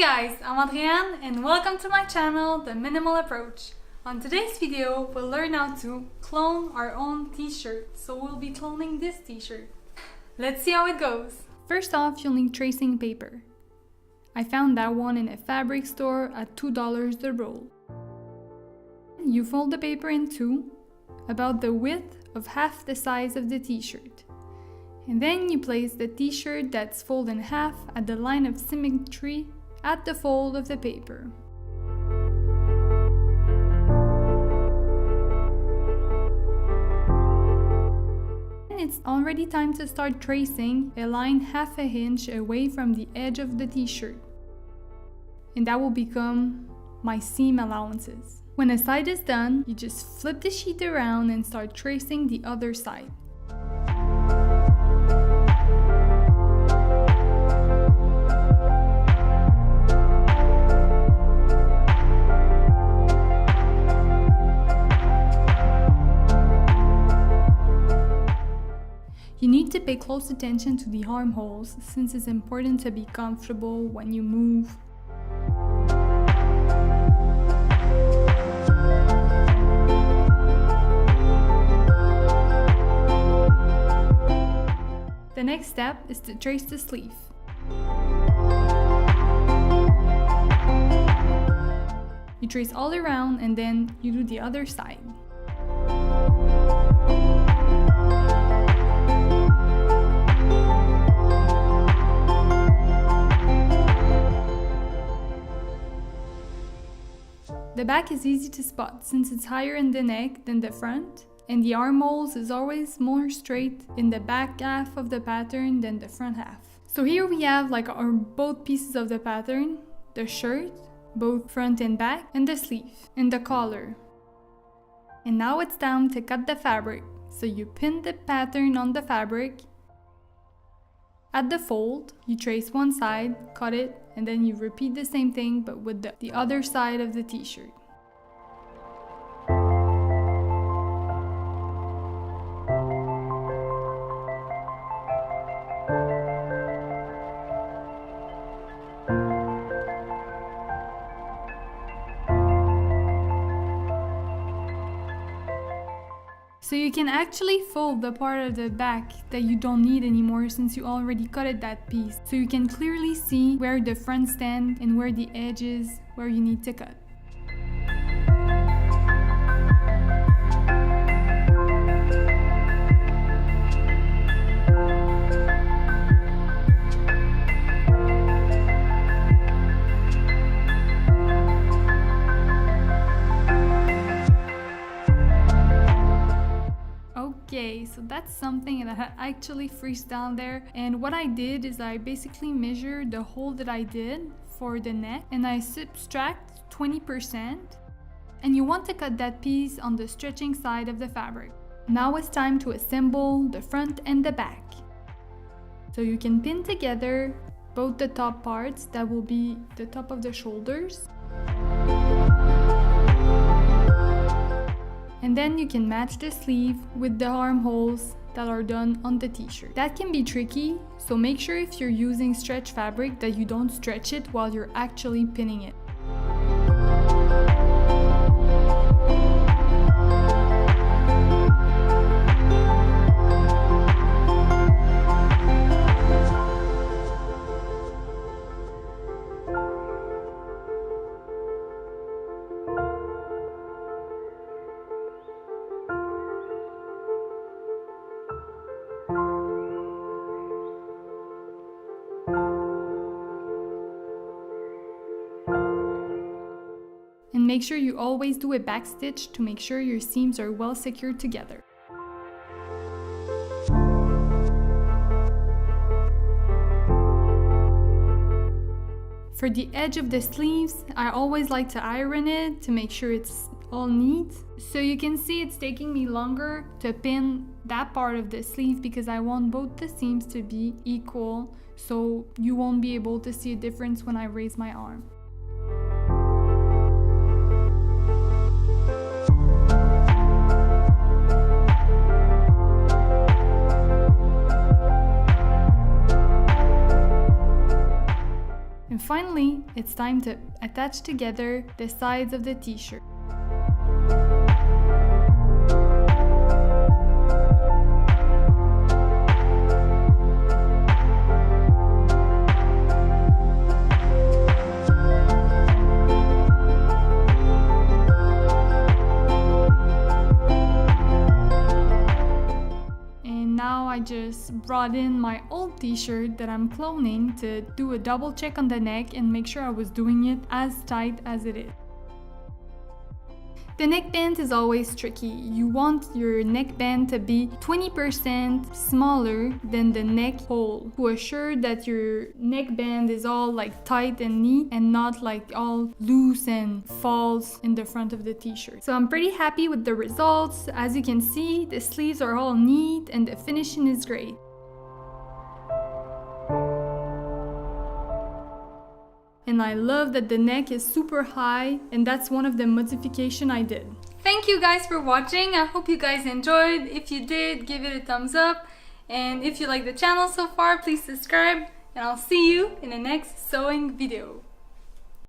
guys, I'm Andréanne and welcome to my channel, The Minimal Approach. On today's video, we'll learn how to clone our own t-shirt. So we'll be cloning this t-shirt. Let's see how it goes. First off, you'll need tracing paper. I found that one in a fabric store at $2 the roll. You fold the paper in two, about the width of half the size of the t-shirt. And then you place the t-shirt that's folded in half at the line of symmetry at the fold of the paper. And it's already time to start tracing a line half an inch away from the edge of the t-shirt. And that will become my seam allowances. When a side is done, you just flip the sheet around and start tracing the other side. You need to pay close attention to the armholes since it's important to be comfortable when you move. The next step is to trace the sleeve. You trace all around and then you do the other side. The back is easy to spot since it's higher in the neck than the front, and the armholes is always more straight in the back half of the pattern than the front half. So here we have our both pieces of the pattern, the shirt, both front and back, and the sleeve, and the collar. And now it's time to cut the fabric. So you pin the pattern on the fabric. At the fold, you trace one side, cut it, and then you repeat the same thing but with the other side of the t-shirt. So you can actually fold the part of the back that you don't need anymore since you already cut that piece. So you can clearly see where the front stands and where the edge is, where you need to cut. Okay, so that's something that I actually freeze down there, and what I did is I basically measured the hole that I did for the neck and I subtract 20%, and you want to cut that piece on the stretching side of the fabric. Now it's time to assemble the front and the back. So you can pin together both the top parts, that will be the top of the shoulders. And then you can match the sleeve with the armholes that are done on the t-shirt. That can be tricky, so make sure if you're using stretch fabric that you don't stretch it while you're actually pinning it. And make sure you always do a back stitch to make sure your seams are well secured together. For the edge of the sleeves, I always like to iron it to make sure it's all neat. So you can see it's taking me longer to pin that part of the sleeve because I want both the seams to be equal, so you won't be able to see a difference when I raise my arm. finally, it's time to attach together the sides of the t-shirt. I just brought in my old t-shirt that I'm cloning to do a double check on the neck and make sure I was doing it as tight as it is. The neckband is always tricky. You want your neckband to be 20% smaller than the neck hole to assure that your neckband is all like tight and neat and not like all loose and falls in the front of the t-shirt. So I'm pretty happy with the results. As you can see, the sleeves are all neat and the finishing is great. And I love that the neck is super high, and that's one of the modifications I did. Thank you guys for watching. I hope you guys enjoyed. If you did, give it a thumbs up. And if you like the channel so far, please subscribe. And I'll see you in the next sewing video.